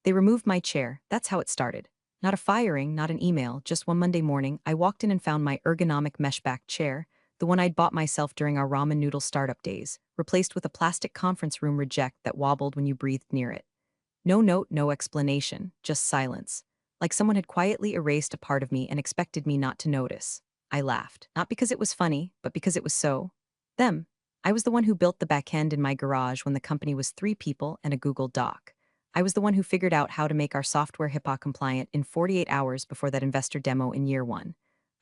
They removed my chair. That's how it started. Not a firing, not an email, just one Monday morning, I walked in and found my ergonomic meshback chair, the one I'd bought myself during our ramen noodle startup days, replaced with a plastic conference room reject that wobbled when you breathed near it. No note, no explanation, just silence. Like someone had quietly erased a part of me and expected me not to notice. I laughed, not because it was funny, but because it was so. Them. I was the one who built the back end in my garage when the company was 3 people and a Google Doc. I was the one who figured out how to make our software HIPAA compliant in 48 hours before that investor demo in year one.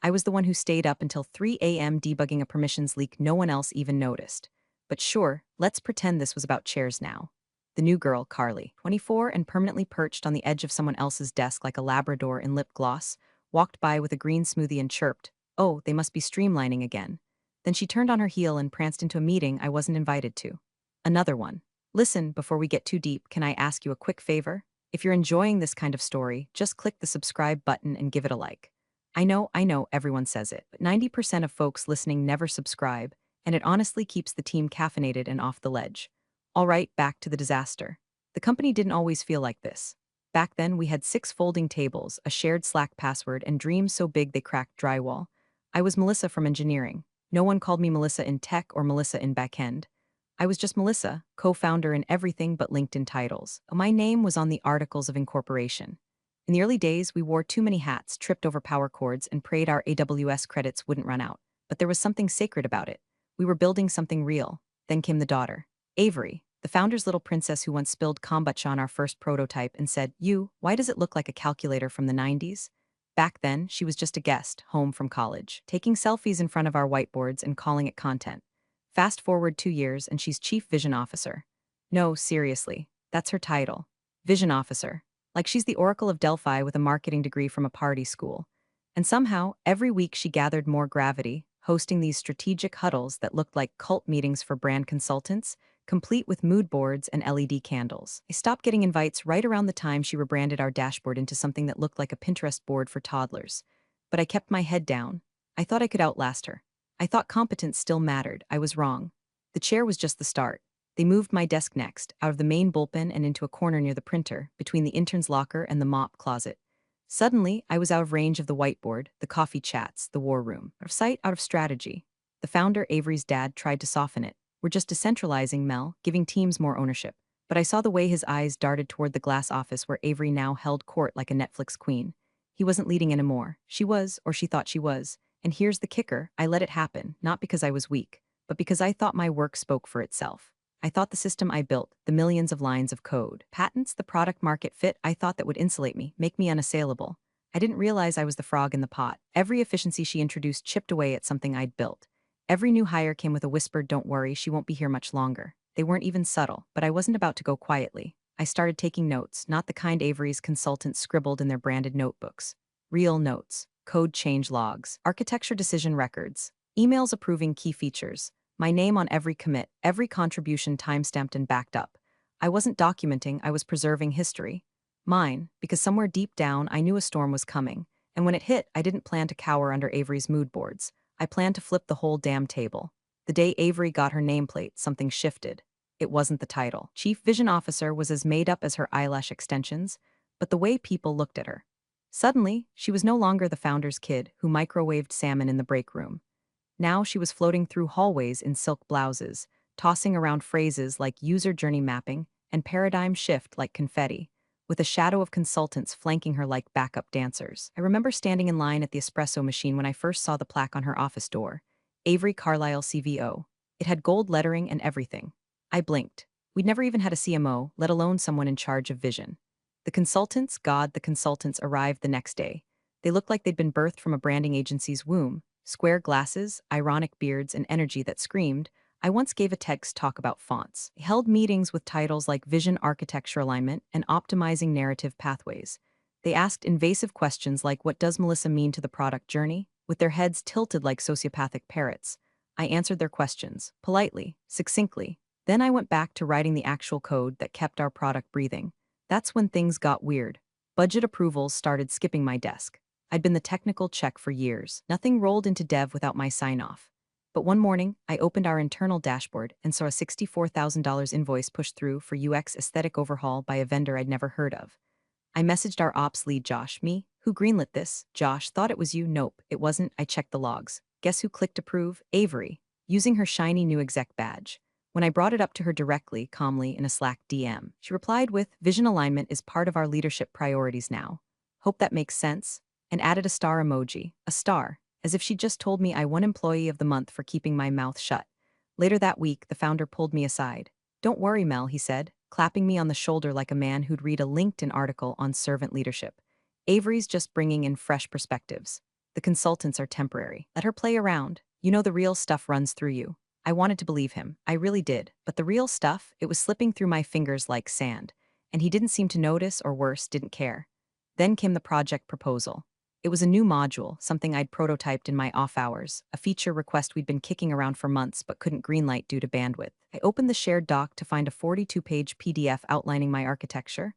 I was the one who stayed up until 3 a.m. debugging a permissions leak no one else even noticed. But sure, let's pretend this was about chairs now. The new girl, Carly, 24 and permanently perched on the edge of someone else's desk like a Labrador in lip gloss, walked by with a green smoothie and chirped, "Oh, they must be streamlining again." Then she turned on her heel and pranced into a meeting I wasn't invited to. Another one. Listen, before we get too deep, can I ask you a quick favor? If you're enjoying this kind of story, just click the subscribe button and give it a like. I know, everyone says it, but 90% of folks listening never subscribe, and it honestly keeps the team caffeinated and off the ledge. All right, back to the disaster. The company didn't always feel like this. Back then, we had 6 folding tables, a shared Slack password, and dreams so big they cracked drywall. I was Melissa from engineering. No one called me Melissa in tech or Melissa in backend. I was just Melissa, co-founder in everything but LinkedIn titles. My name was on the articles of incorporation. In the early days, we wore too many hats, tripped over power cords, and prayed our AWS credits wouldn't run out. But there was something sacred about it. We were building something real. Then came the daughter. Avery, the founder's little princess who once spilled kombucha on our first prototype and said, why does it look like a calculator from the 90s? Back then, she was just a guest, home from college, taking selfies in front of our whiteboards and calling it content. Fast forward 2 years and she's Chief Vision Officer. No, seriously, that's her title. Vision Officer. Like she's the Oracle of Delphi with a marketing degree from a party school. And somehow, every week she gathered more gravity, hosting these strategic huddles that looked like cult meetings for brand consultants, complete with mood boards and LED candles. I stopped getting invites right around the time she rebranded our dashboard into something that looked like a Pinterest board for toddlers. But I kept my head down. I thought I could outlast her. I thought competence still mattered. I was wrong. The chair was just the start. They moved my desk next, out of the main bullpen and into a corner near the printer, between the intern's locker and the mop closet. Suddenly, I was out of range of the whiteboard, the coffee chats, the war room. Out of sight, out of strategy. The founder, Avery's dad, tried to soften it. "We're just decentralizing, Mel, giving teams more ownership." But I saw the way his eyes darted toward the glass office where Avery now held court like a Netflix queen. He wasn't leading anymore. She was, or she thought she was. And here's the kicker, I let it happen, not because I was weak, but because I thought my work spoke for itself. I thought the system I built, the millions of lines of code, patents, the product market fit, I thought that would insulate me, make me unassailable. I didn't realize I was the frog in the pot. Every efficiency she introduced chipped away at something I'd built. Every new hire came with a whispered, "Don't worry, she won't be here much longer." They weren't even subtle, but I wasn't about to go quietly. I started taking notes, not the kind Avery's consultants scribbled in their branded notebooks. Real notes, code change logs, architecture decision records, emails approving key features, my name on every commit, every contribution timestamped and backed up. I wasn't documenting, I was preserving history. Mine, because somewhere deep down I knew a storm was coming, and when it hit, I didn't plan to cower under Avery's mood boards. I planned to flip the whole damn table. The day Avery got her nameplate, something shifted. It wasn't the title. Chief Vision Officer was as made up as her eyelash extensions, but the way people looked at her. Suddenly, she was no longer the founder's kid who microwaved salmon in the break room. Now she was floating through hallways in silk blouses, tossing around phrases like user journey mapping and paradigm shift like confetti, with a shadow of consultants flanking her like backup dancers. I remember standing in line at the espresso machine when I first saw the plaque on her office door, Avery Carlisle CVO. It had gold lettering and everything. I blinked. We'd never even had a CMO, let alone someone in charge of vision. The consultants arrived the next day. They looked like they'd been birthed from a branding agency's womb. Square glasses, ironic beards, and energy that screamed, I once gave a TEDx talk about fonts. They held meetings with titles like Vision Architecture Alignment and Optimizing Narrative Pathways. They asked invasive questions like, what does Melissa mean to the product journey? With their heads tilted like sociopathic parrots. I answered their questions, politely, succinctly. Then I went back to writing the actual code that kept our product breathing. That's when things got weird. Budget approvals started skipping my desk. I'd been the technical check for years. Nothing rolled into dev without my sign-off. But one morning, I opened our internal dashboard and saw a $64,000 invoice pushed through for UX aesthetic overhaul by a vendor I'd never heard of. I messaged our ops lead Josh, me, who greenlit this. Josh, thought it was you. Nope, it wasn't. I checked the logs. Guess who clicked approve? Avery, using her shiny new exec badge. When I brought it up to her directly, calmly, in a Slack DM, she replied with, vision alignment is part of our leadership priorities now. Hope that makes sense. And added a star emoji, a star, as if she just told me I won Employee of the Month for keeping my mouth shut. Later that week, the founder pulled me aside. Don't worry, Mel, he said, clapping me on the shoulder like a man who'd read a LinkedIn article on servant leadership. Avery's just bringing in fresh perspectives. The consultants are temporary. Let her play around. You know the real stuff runs through you. I wanted to believe him. I really did. But the real stuff, it was slipping through my fingers like sand. And he didn't seem to notice, or worse, didn't care. Then came the project proposal. It was a new module, something I'd prototyped in my off hours, a feature request we'd been kicking around for months but couldn't greenlight due to bandwidth. I opened the shared doc to find a 42-page PDF outlining my architecture.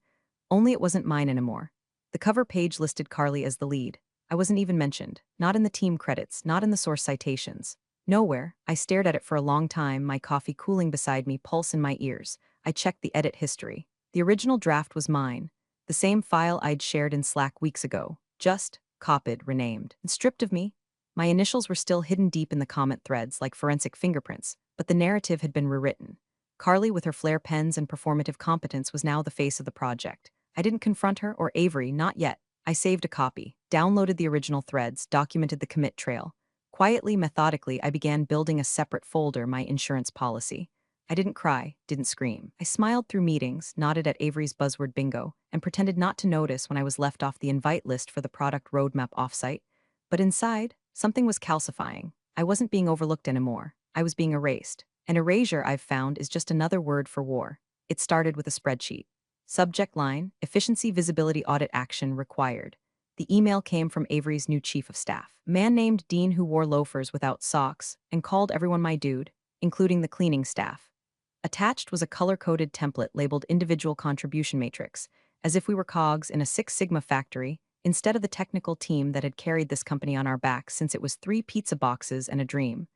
Only it wasn't mine anymore. The cover page listed Carly as the lead. I wasn't even mentioned. Not in the team credits, not in the source citations. Nowhere. I stared at it for a long time, my coffee cooling beside me, pulse in my ears. I checked the edit history. The original draft was mine. The same file I'd shared in Slack weeks ago. Just copied, renamed, and stripped of me. My initials were still hidden deep in the comment threads like forensic fingerprints, but the narrative had been rewritten. Carly, with her flair pens and performative competence, was now the face of the project. I didn't confront her, or Avery, not yet. I saved a copy, downloaded the original threads, documented the commit trail. Quietly, methodically, I began building a separate folder, my insurance policy. I didn't cry, didn't scream. I smiled through meetings, nodded at Avery's buzzword bingo, and pretended not to notice when I was left off the invite list for the product roadmap offsite. But inside, something was calcifying. I wasn't being overlooked anymore. I was being erased. And erasure, I've found, is just another word for war. It started with a spreadsheet. Subject line, efficiency visibility audit action required. The email came from Avery's new chief of staff, a man named Dean who wore loafers without socks and called everyone my dude, including the cleaning staff. Attached was a color-coded template labeled individual contribution matrix, as if we were cogs in a Six Sigma factory, instead of the technical team that had carried this company on our backs since it was 3 pizza boxes and a dream.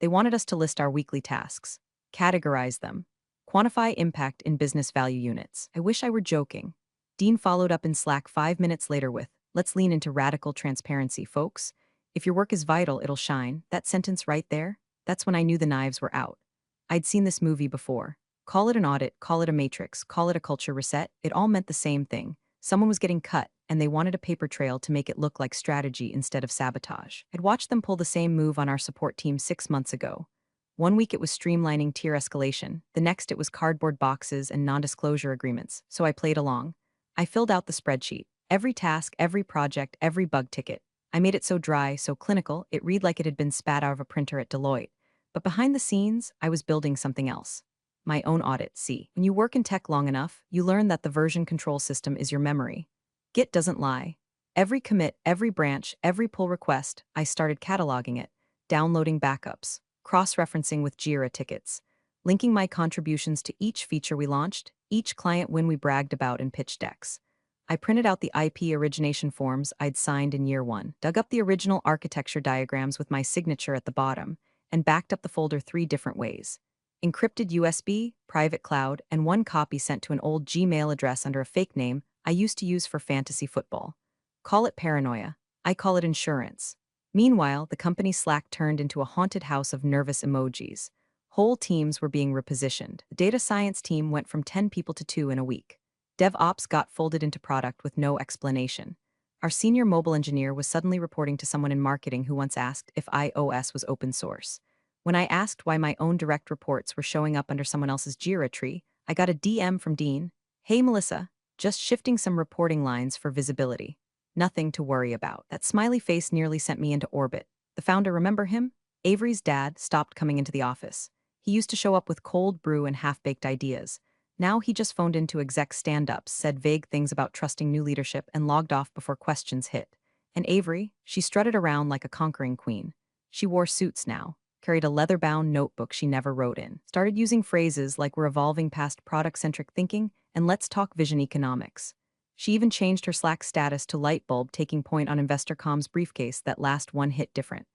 They wanted us to list our weekly tasks, categorize them, quantify impact in business value units. I wish I were joking. Dean followed up in Slack 5 minutes later with, let's lean into radical transparency, folks. If your work is vital, it'll shine. That sentence right there, that's when I knew the knives were out. I'd seen this movie before. Call it an audit, call it a matrix, call it a culture reset, it all meant the same thing. Someone was getting cut, and they wanted a paper trail to make it look like strategy instead of sabotage. I'd watched them pull the same move on our support team 6 months ago. One week it was streamlining tier escalation, the next it was cardboard boxes and non-disclosure agreements, so I played along. I filled out the spreadsheet. Every task, every project, every bug ticket. I made it so dry, so clinical, it read like it had been spat out of a printer at Deloitte. But behind the scenes, I was building something else. My own audit. See, when you work in tech long enough, you learn that the version control system is your memory. Git doesn't lie. Every commit, every branch, every pull request, I started cataloging it, downloading backups, cross-referencing with Jira tickets, linking my contributions to each feature we launched, each client win we bragged about in pitch decks. I printed out the IP origination forms I'd signed in year 1, dug up the original architecture diagrams with my signature at the bottom, and backed up the folder 3 different ways. Encrypted USB, private cloud, and 1 copy sent to an old Gmail address under a fake name I used to use for fantasy football. Call it paranoia. I call it insurance. Meanwhile, the company Slack turned into a haunted house of nervous emojis. Whole teams were being repositioned. The data science team went from 10 people to 2 in a week. DevOps got folded into product with no explanation. Our senior mobile engineer was suddenly reporting to someone in marketing who once asked if iOS was open source. When I asked why my own direct reports were showing up under someone else's Jira tree, I got a DM from Dean. Hey Melissa, just shifting some reporting lines for visibility. Nothing to worry about. That smiley face nearly sent me into orbit. The founder, remember him? Avery's dad stopped coming into the office. He used to show up with cold brew and half-baked ideas. Now he just phoned into exec stand-ups, said vague things about trusting new leadership, and logged off before questions hit. And Avery, she strutted around like a conquering queen. She wore suits now, carried a leather-bound notebook she never wrote in, started using phrases like we're evolving past product-centric thinking and let's talk vision economics. She even changed her Slack status to Lightbulb, taking point on InvestorCom's briefcase that last one hit different.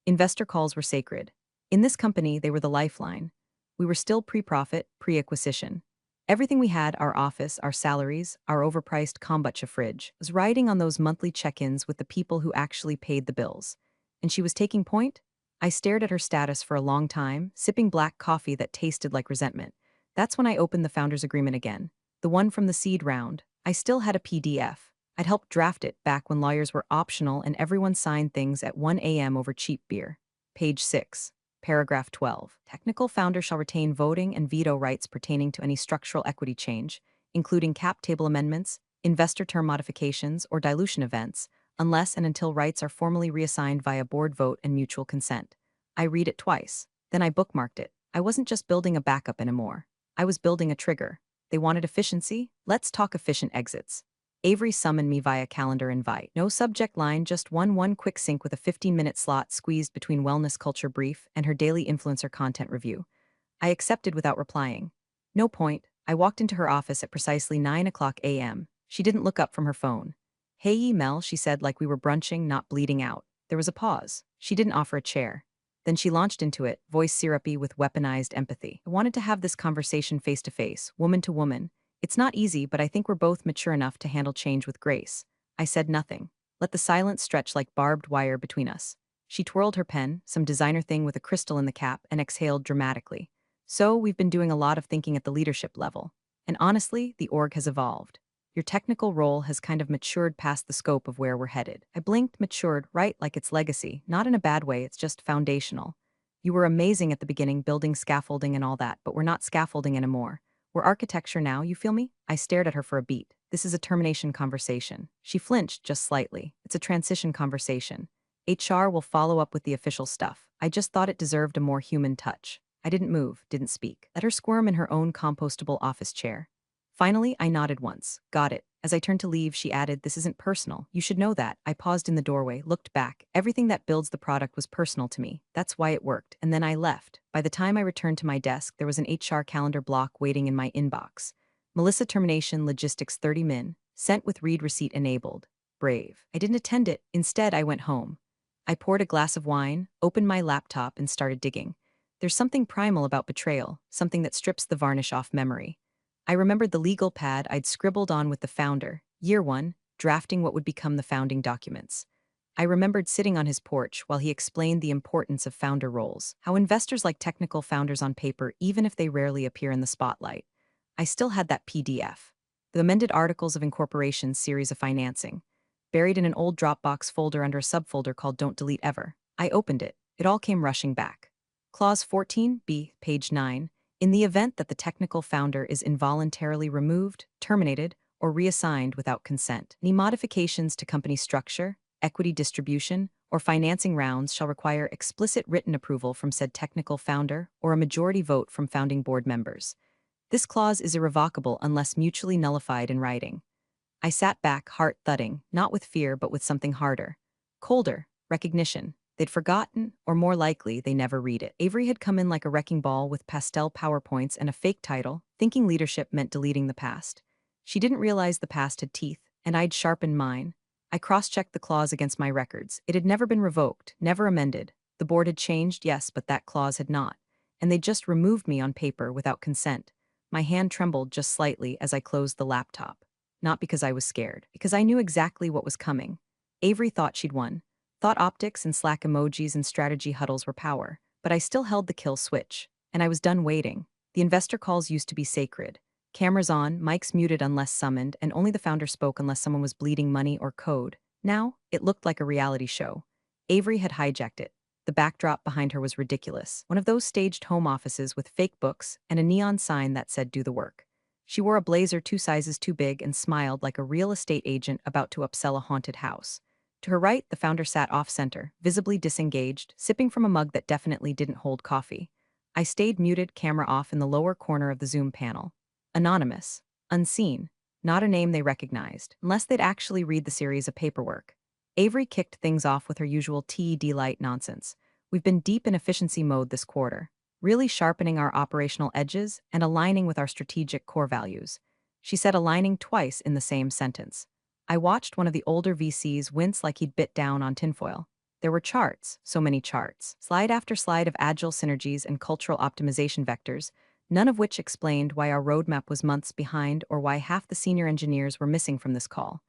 Investor calls were sacred. In this company, they were the lifeline. We were still pre-profit, pre-acquisition. Everything we had, our office, our salaries, our overpriced kombucha fridge, was riding on those monthly check-ins with the people who actually paid the bills. And she was taking point? I stared at her status for a long time, sipping black coffee that tasted like resentment. That's when I opened the founder's agreement again. The one from the seed round. I still had a PDF. I'd helped draft it back when lawyers were optional and everyone signed things at 1 a.m. over cheap beer. Page 6. Paragraph 12. Technical founder shall retain voting and veto rights pertaining to any structural equity change, including cap table amendments, investor term modifications, or dilution events, unless and until rights are formally reassigned via board vote and mutual consent. I read it twice. Then I bookmarked it. I wasn't just building a backup anymore. I was building a trigger. They wanted efficiency? Let's talk efficient exits. Avery summoned me via calendar invite. No subject line, just one quick sync with a 15-minute slot squeezed between wellness culture brief and her daily influencer content review. I accepted without replying. No point. I walked into her office at precisely 9 o'clock a.m. She didn't look up from her phone. Hey, Mel, she said like we were brunching, not bleeding out. There was a pause. She didn't offer a chair. Then she launched into it, voice syrupy with weaponized empathy. I wanted to have this conversation face to face, woman to woman. It's not easy, but I think we're both mature enough to handle change with grace. I said nothing. Let the silence stretch like barbed wire between us. She twirled her pen, some designer thing with a crystal in the cap, and exhaled dramatically. So, we've been doing a lot of thinking at the leadership level. And honestly, the org has evolved. Your technical role has kind of matured past the scope of where we're headed. I blinked, matured, right, like it's legacy. Not in a bad way, it's just foundational. You were amazing at the beginning, building scaffolding and all that, but we're not scaffolding anymore. We're architecture now, you feel me? I stared at her for a beat. This is a termination conversation. She flinched just slightly. It's a transition conversation. HR will follow up with the official stuff. I just thought it deserved a more human touch. I didn't move, didn't speak. Let her squirm in her own compostable office chair. Finally, I nodded once. Got it. As I turned to leave, she added, this isn't personal. You should know that. I paused in the doorway, looked back. Everything that builds the product was personal to me. That's why it worked. And then I left. By the time I returned to my desk, there was an HR calendar block waiting in my inbox. Melissa termination logistics 30 min, sent with read receipt enabled. Brave. I didn't attend it. Instead, I went home. I poured a glass of wine, opened my laptop, and started digging. There's something primal about betrayal, something that strips the varnish off memory. I remembered the legal pad I'd scribbled on with the founder, year one, drafting what would become the founding documents. I remembered sitting on his porch while he explained the importance of founder roles, how investors like technical founders on paper even if they rarely appear in the spotlight. I still had that PDF, the amended Articles of Incorporation series of financing, buried in an old Dropbox folder under a subfolder called Don't Delete Ever. I opened it. It all came rushing back. Clause 14b, page 9. In the event that the technical founder is involuntarily removed, terminated, or reassigned without consent, any modifications to company structure, equity distribution, or financing rounds shall require explicit written approval from said technical founder or a majority vote from founding board members. This clause is irrevocable unless mutually nullified in writing. I sat back, heart thudding, not with fear but with something harder. Colder, recognition. They'd forgotten, or more likely, they never read it. Avery had come in like a wrecking ball with pastel PowerPoints and a fake title, thinking leadership meant deleting the past. She didn't realize the past had teeth, and I'd sharpened mine. I cross-checked the clause against my records. It had never been revoked, never amended. The board had changed, yes, but that clause had not. And they'd just removed me on paper without consent. My hand trembled just slightly as I closed the laptop. Not because I was scared, because I knew exactly what was coming. Avery thought she'd won. Thought optics and Slack emojis and strategy huddles were power, but I still held the kill switch, and I was done waiting. The investor calls used to be sacred. Cameras on, mics muted unless summoned, and only the founder spoke unless someone was bleeding money or code. Now, it looked like a reality show. Avery had hijacked it. The backdrop behind her was ridiculous. One of those staged home offices with fake books and a neon sign that said do the work. She wore a blazer 2 sizes too big and smiled like a real estate agent about to upsell a haunted house. To her right, the founder sat off-center, visibly disengaged, sipping from a mug that definitely didn't hold coffee. I stayed muted, camera off in the lower corner of the Zoom panel. Anonymous. Unseen. Not a name they recognized, unless they'd actually read the series of paperwork. Avery kicked things off with her usual TED-light nonsense. We've been deep in efficiency mode this quarter, really sharpening our operational edges and aligning with our strategic core values. She said aligning twice in the same sentence. I watched one of the older VCs wince like he'd bit down on tinfoil. There were charts, so many charts, slide after slide of agile synergies and cultural optimization vectors, none of which explained why our roadmap was months behind or why half the senior engineers were missing from this call.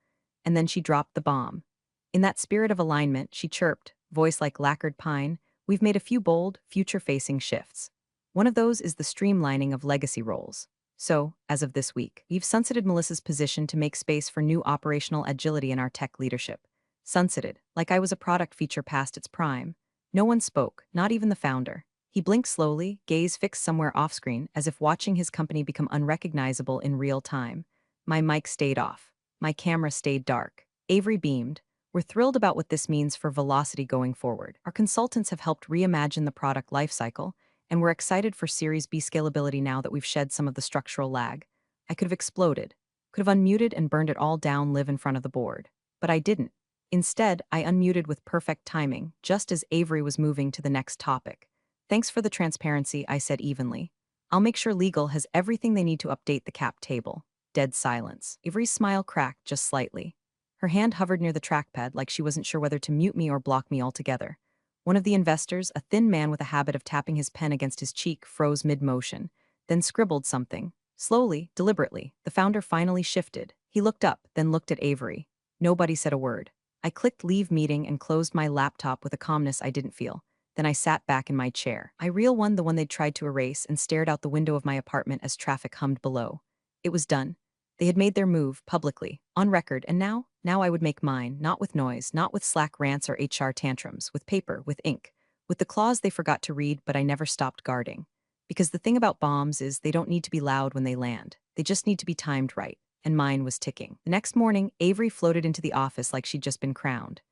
And then she dropped the bomb. In that spirit of alignment, she chirped, voice like lacquered pine, "We've made a few bold, future-facing shifts. One of those is the streamlining of legacy roles. So, as of this week, we've sunsetted Melissa's position to make space for new operational agility in our tech leadership. Sunsetted, like I was a product feature past its prime. No one spoke, not even the founder. He blinked slowly, gaze fixed somewhere off-screen, as if watching his company become unrecognizable in real time. My mic stayed off. My camera stayed dark. Avery beamed. "We're thrilled about what this means for velocity going forward. Our consultants have helped reimagine the product lifecycle, and we're excited for Series B scalability now that we've shed some of the structural lag." I could have exploded, could have unmuted and burned it all down live in front of the board. But I didn't. Instead, I unmuted with perfect timing, just as Avery was moving to the next topic. "Thanks for the transparency," I said evenly. "I'll make sure legal has everything they need to update the cap table." Dead silence. Avery's smile cracked just slightly. Her hand hovered near the trackpad like she wasn't sure whether to mute me or block me altogether. One of the investors, a thin man with a habit of tapping his pen against his cheek, froze mid-motion, then scribbled something. Slowly, deliberately, the founder finally shifted. He looked up, then looked at Avery. Nobody said a word. I clicked leave meeting and closed my laptop with a calmness I didn't feel. Then I sat back in my chair. I the one they'd tried to erase, and stared out the window of my apartment as traffic hummed below. It was done. They had made their move, publicly, on record, and now I would make mine, not with noise, not with Slack rants or HR tantrums, with paper, with ink, with the clause they forgot to read but I never stopped guarding. Because the thing about bombs is they don't need to be loud when they land. They just need to be timed right, and mine was ticking. The next morning, Avery floated into the office like she'd just been crowned.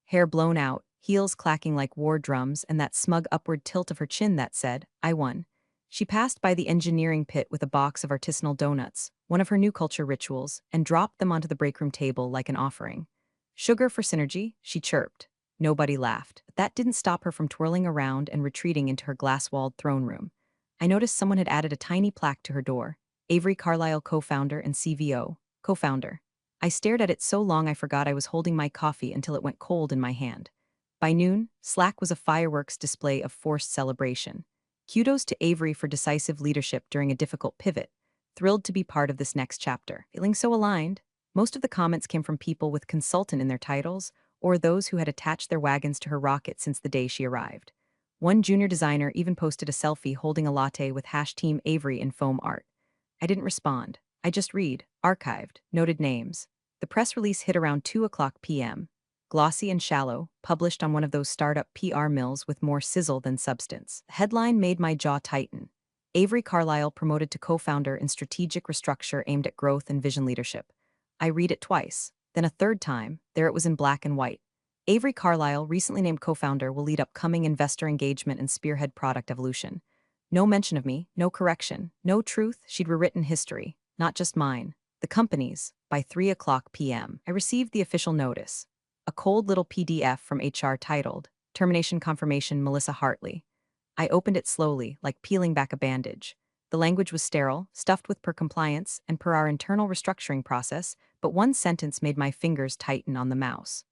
Hair blown out, heels clacking like war drums, and that smug upward tilt of her chin that said, "I won." She passed by the engineering pit with a box of artisanal donuts, one of her new culture rituals, and dropped them onto the breakroom table like an offering. "Sugar for synergy," she chirped. Nobody laughed, but that didn't stop her from twirling around and retreating into her glass-walled throne room. I noticed someone had added a tiny plaque to her door. "Avery Carlisle, co-founder and CVO, co-founder." I stared at it so long I forgot I was holding my coffee until it went cold in my hand. By noon, Slack was a fireworks display of forced celebration. Kudos to Avery for decisive leadership during a difficult pivot. Thrilled to be part of this next chapter. Feeling so aligned, most of the comments came from people with consultant in their titles, or those who had attached their wagons to her rocket since the day she arrived. One junior designer even posted a selfie holding a latte with #Team Avery in foam art. I didn't respond. I just read, archived, noted names. The press release hit around 2 p.m. Glossy and shallow, published on one of those startup PR mills with more sizzle than substance. The headline made my jaw tighten. Avery Carlisle promoted to co-founder in strategic restructure aimed at growth and vision leadership. I read it twice, then a third time. There it was in black and white. Avery Carlisle, recently named co-founder, will lead upcoming investor engagement and spearhead product evolution. No mention of me, no correction, no truth. She'd rewritten history, not just mine, the company's. By 3 p.m., I received the official notice. A cold little PDF from HR titled, "Termination Confirmation, Melissa Hartley." I opened it slowly, like peeling back a bandage. The language was sterile, stuffed with per compliance and per our internal restructuring process, but one sentence made my fingers tighten on the mouse.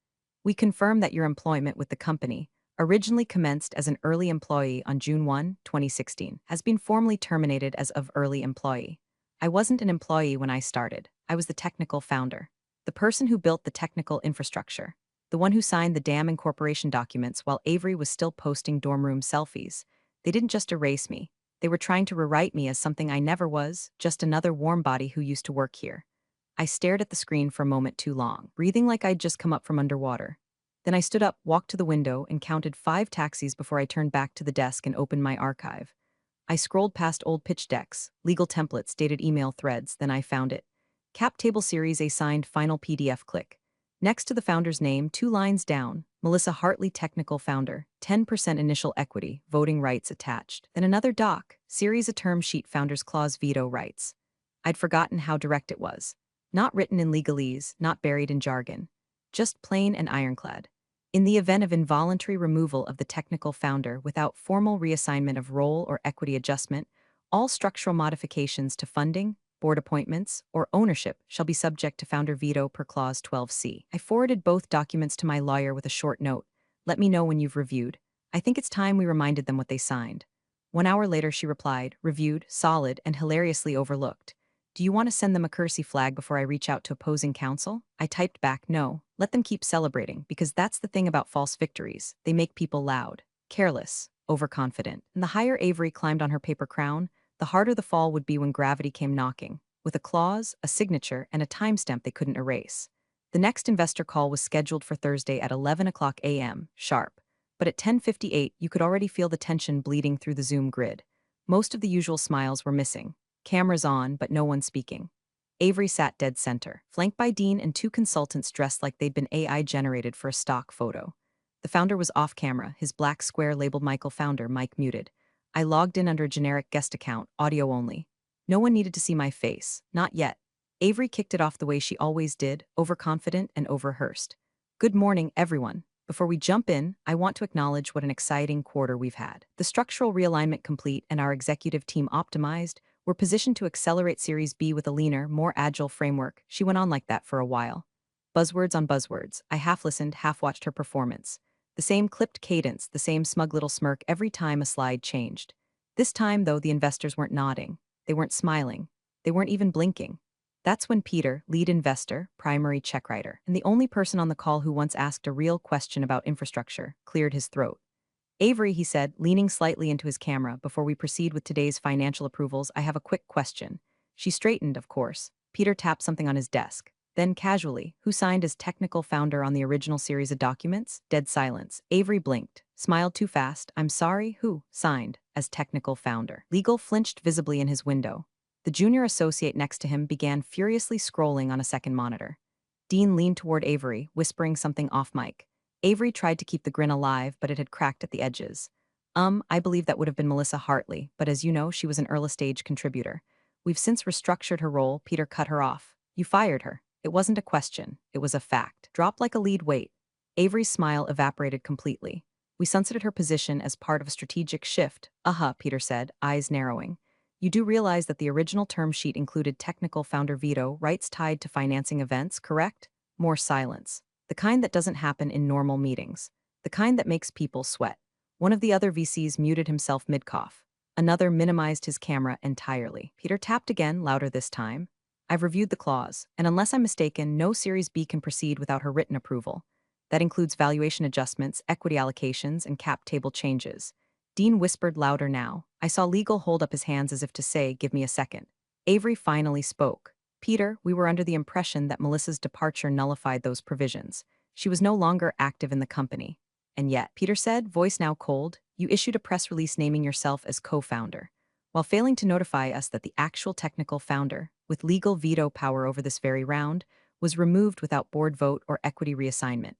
"We confirm that your employment with the company, originally commenced as an early employee on June 1, 2016, has been formally terminated as of early employee." I wasn't an employee when I started. I was the technical founder. The person who built the technical infrastructure. The one who signed the damn incorporation documents while Avery was still posting dorm room selfies. They didn't just erase me. They were trying to rewrite me as something I never was, just another warm body who used to work here. I stared at the screen for a moment too long, breathing like I'd just come up from underwater. Then I stood up, walked to the window, and counted 5 taxis before I turned back to the desk and opened my archive. I scrolled past old pitch decks, legal templates, dated email threads, then I found it. Cap Table Series A signed final PDF click. Next to the founder's name, 2 lines down, Melissa Hartley, technical founder, 10% initial equity, voting rights attached. Then another doc, series a term sheet, founder's clause, veto rights. I'd forgotten how direct it was. Not written in legalese, not buried in jargon. Just plain and ironclad. In the event of involuntary removal of the technical founder without formal reassignment of role or equity adjustment, all structural modifications to funding, board appointments, or ownership shall be subject to founder veto per clause 12C. I forwarded both documents to my lawyer with a short note. "Let me know when you've reviewed. I think it's time we reminded them what they signed." 1 hour later, she replied, reviewed, solid, and hilariously overlooked. Do you want to send them a courtesy flag before I reach out to opposing counsel? I typed back, no. Let them keep celebrating, because that's the thing about false victories. They make people loud, careless, overconfident. And the higher Avery climbed on her paper crown, the harder the fall would be when gravity came knocking, with a clause, a signature, and a timestamp they couldn't erase. The next investor call was scheduled for Thursday at 11 o'clock a.m., sharp. But at 10:58, you could already feel the tension bleeding through the Zoom grid. Most of the usual smiles were missing. Cameras on, but no one speaking. Avery sat dead center, flanked by Dean and two consultants dressed like they'd been AI generated for a stock photo. The founder was off camera, his black square labeled Michael Founder, mic muted. I logged in under a generic guest account, audio only. No one needed to see my face, not yet. Avery kicked it off the way she always did, overconfident and overrehearsed. Good morning, everyone. Before we jump in, I want to acknowledge what an exciting quarter we've had. The structural realignment complete and our executive team optimized. We're positioned to accelerate Series B with a leaner, more agile framework. She went on like that for a while. Buzzwords on buzzwords. I half listened, half watched her performance. The same clipped cadence, the same smug little smirk every time a slide changed. This time, though, the investors weren't nodding. They weren't smiling. They weren't even blinking. That's when Peter, lead investor, primary check writer, and the only person on the call who once asked a real question about infrastructure, cleared his throat. Avery, he said, leaning slightly into his camera, before we proceed with today's financial approvals, I have a quick question. She straightened, of course. Peter tapped something on his desk. Then, casually, who signed as technical founder on the original series of documents? Dead silence. Avery blinked, smiled too fast. I'm sorry, who signed as technical founder? Legal flinched visibly in his window. The junior associate next to him began furiously scrolling on a second monitor. Dean leaned toward Avery, whispering something off mic. Avery tried to keep the grin alive, but it had cracked at the edges. I believe that would have been Melissa Hartley, but as you know, she was an early-stage contributor. We've since restructured her role. Peter cut her off. You fired her. It wasn't a question. It was a fact. Dropped like a lead weight. Avery's smile evaporated completely. We sunsetted her position as part of a strategic shift. Peter said, eyes narrowing. You do realize that the original term sheet included technical founder veto, rights tied to financing events, correct? More silence. The kind that doesn't happen in normal meetings. The kind that makes people sweat. One of the other VCs muted himself mid-cough. Another minimized his camera entirely. Peter tapped again, louder this time. I've reviewed the clause, and unless I'm mistaken, no Series B can proceed without her written approval. That includes valuation adjustments, equity allocations, and cap table changes. Dean whispered louder now. I saw legal hold up his hands as if to say, give me a second. Avery finally spoke. Peter, we were under the impression that Melissa's departure nullified those provisions. She was no longer active in the company. And yet, Peter said, voice now cold, you issued a press release naming yourself as co-founder, while failing to notify us that the actual technical founder, with legal veto power over this very round, was removed without board vote or equity reassignment.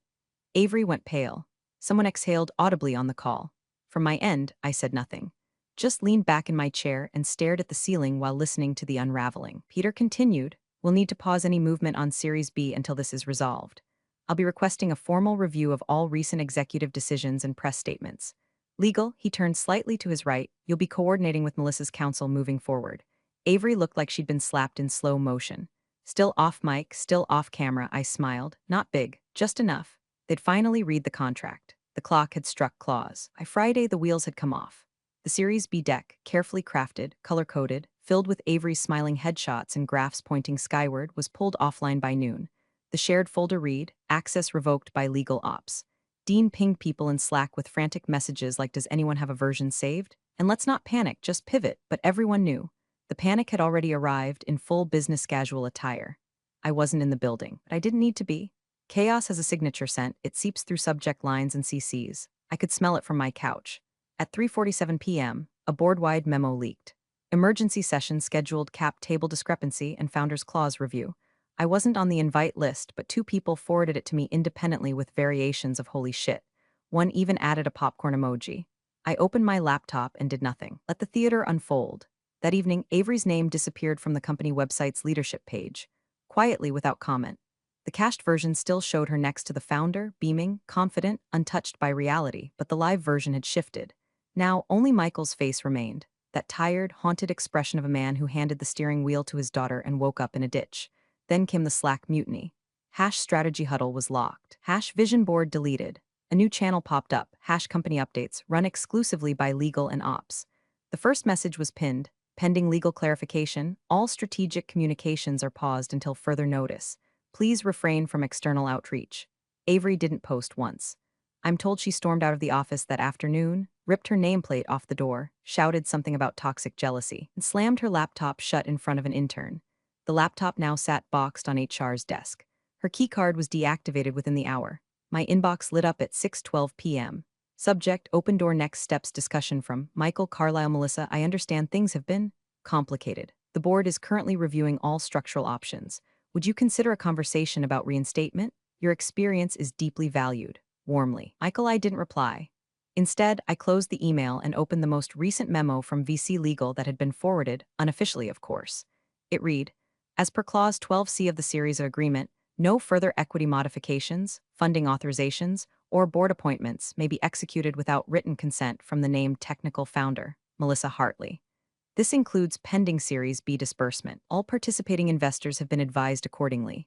Avery went pale. Someone exhaled audibly on the call. From my end, I said nothing. Just leaned back in my chair and stared at the ceiling while listening to the unraveling. Peter continued, we'll need to pause any movement on Series B until this is resolved. I'll be requesting a formal review of all recent executive decisions and press statements. Legal, he turned slightly to his right, you'll be coordinating with Melissa's counsel moving forward. Avery looked like she'd been slapped in slow motion. Still off mic, still off camera, I smiled. Not big, just enough. They'd finally read the contract. The clock had struck clause. By Friday, the wheels had come off. The Series B deck, carefully crafted, color-coded, filled with Avery's smiling headshots and graphs pointing skyward, was pulled offline by noon. The shared folder read, access revoked by legal ops. Dean pinged people in Slack with frantic messages like, does anyone have a version saved? And let's not panic, just pivot, but everyone knew. The panic had already arrived in full business casual attire. I wasn't in the building, but I didn't need to be. Chaos has a signature scent, it seeps through subject lines and CCs. I could smell it from my couch. At 3:47 p.m., a board-wide memo leaked. Emergency session scheduled, cap table discrepancy and founder's clause review. I wasn't on the invite list, but two people forwarded it to me independently with variations of holy shit. One even added a popcorn emoji. I opened my laptop and did nothing. Let the theater unfold. That evening, Avery's name disappeared from the company website's leadership page, quietly without comment. The cached version still showed her next to the founder, beaming, confident, untouched by reality, but the live version had shifted. Now, only Michael's face remained, that tired, haunted expression of a man who handed the steering wheel to his daughter and woke up in a ditch. Then came the Slack mutiny. Strategy huddle was locked. Vision board deleted. A new channel popped up, company updates, run exclusively by legal and ops. The first message was pinned. Pending legal clarification, all strategic communications are paused until further notice. Please refrain from external outreach. Avery didn't post once. I'm told she stormed out of the office that afternoon, ripped her nameplate off the door, shouted something about toxic jealousy, and slammed her laptop shut in front of an intern. The laptop now sat boxed on HR's desk. Her keycard was deactivated within the hour. My inbox lit up at 6:12 p.m. Subject, open door next steps discussion from Michael Carlisle. Melissa, I understand things have been complicated. The board is currently reviewing all structural options. Would you consider a conversation about reinstatement? Your experience is deeply valued. Warmly. Michael, I didn't reply. Instead, I closed the email and opened the most recent memo from VC Legal that had been forwarded, unofficially of course. It read, as per Clause 12C of the Series of Agreement, no further equity modifications, funding authorizations, or board appointments may be executed without written consent from the named technical founder, Melissa Hartley. This includes pending Series B disbursement. All participating investors have been advised accordingly.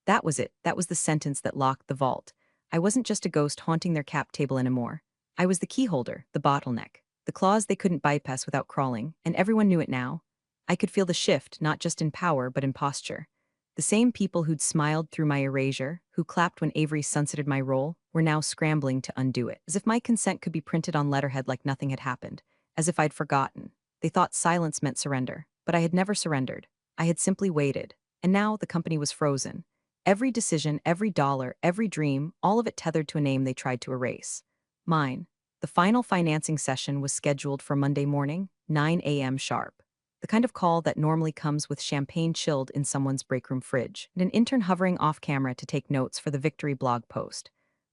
That was it. That was the sentence that locked the vault. I wasn't just a ghost haunting their cap table anymore. I was the key holder, the bottleneck, the clause they couldn't bypass without crawling, and everyone knew it now. I could feel the shift, not just in power, but in posture. The same people who'd smiled through my erasure, who clapped when Avery sunsetted my role, were now scrambling to undo it, as if my consent could be printed on letterhead like nothing had happened, as if I'd forgotten. They thought silence meant surrender, but I had never surrendered. I had simply waited, and now the company was frozen. Every decision, every dollar, every dream, all of it tethered to a name they tried to erase. Mine. The final financing session was scheduled for Monday morning, 9 a.m. sharp. The kind of call that normally comes with champagne chilled in someone's breakroom fridge, and an intern hovering off camera to take notes for the victory blog post.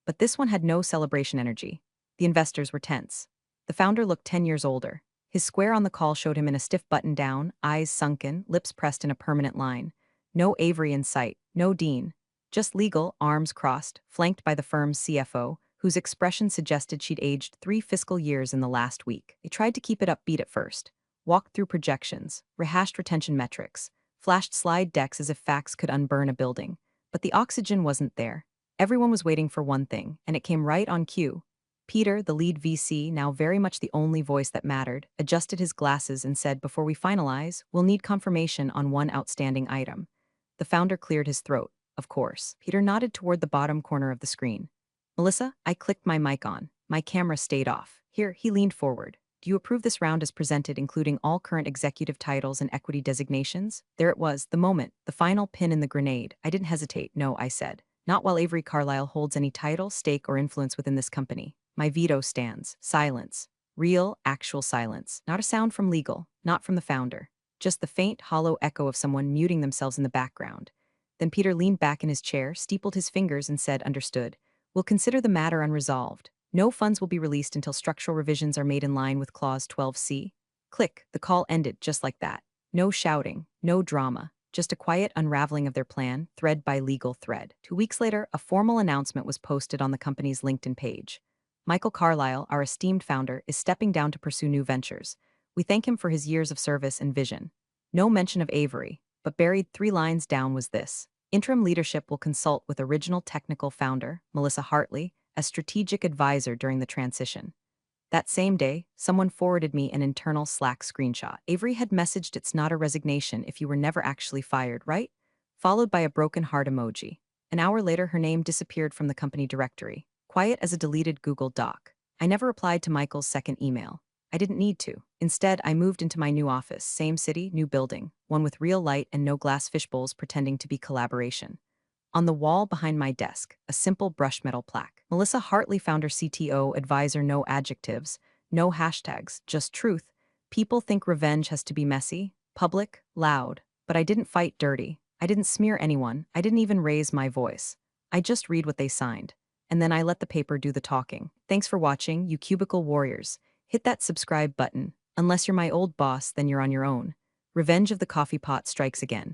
But this one had no celebration energy. The investors were tense. The founder looked 10 years older. His square on the call showed him in a stiff button-down, eyes sunken, lips pressed in a permanent line. No Avery in sight, no Dean. Just legal, arms crossed, flanked by the firm's CFO, whose expression suggested she'd aged 3 fiscal years in the last week. They tried to keep it upbeat at first. Walked through projections, rehashed retention metrics, flashed slide decks as if facts could unburn a building. But the oxygen wasn't there. Everyone was waiting for one thing, and it came right on cue. Peter, the lead VC, now very much the only voice that mattered, adjusted his glasses and said, before we finalize, we'll need confirmation on one outstanding item. The founder cleared his throat. Of course. Peter nodded toward the bottom corner of the screen. Melissa, I clicked my mic on. My camera stayed off. Here, he leaned forward. Do you approve this round as presented, including all current executive titles and equity designations? There it was, the moment, the final pin in the grenade. I didn't hesitate. No, I said. Not while Avery Carlisle holds any title, stake, or influence within this company. My veto stands. Silence. Real, actual silence. Not a sound from legal, not from the founder. Just the faint, hollow echo of someone muting themselves in the background. Then Peter leaned back in his chair, steepled his fingers, and said, understood. We'll consider the matter unresolved. No funds will be released until structural revisions are made in line with Clause 12C. Click, the call ended just like that. No shouting, no drama, just a quiet unraveling of their plan, thread by legal thread. 2 weeks later, a formal announcement was posted on the company's LinkedIn page. Michael Carlisle, our esteemed founder, is stepping down to pursue new ventures. We thank him for his years of service and vision. No mention of Avery, but buried 3 lines down was this. Interim leadership will consult with original technical founder, Melissa Hartley, as strategic advisor during the transition. That same day, someone forwarded me an internal Slack screenshot. Avery had messaged, it's not a resignation if you were never actually fired, right? Followed by a broken heart emoji. An hour later, her name disappeared from the company directory, quiet as a deleted Google Doc. I never replied to Michael's second email. I didn't need to. Instead, I moved into my new office, same city, new building, one with real light and no glass fishbowls pretending to be collaboration. On the wall behind my desk, a simple brush metal plaque. Melissa Hartley, founder, CTO, advisor, no adjectives, no hashtags, just truth. People think revenge has to be messy, public, loud, but I didn't fight dirty. I didn't smear anyone. I didn't even raise my voice. I just read what they signed. And then I let the paper do the talking. Thanks for watching, you cubicle warriors. Hit that subscribe button. Unless you're my old boss, then you're on your own. Revenge of the coffee pot strikes again.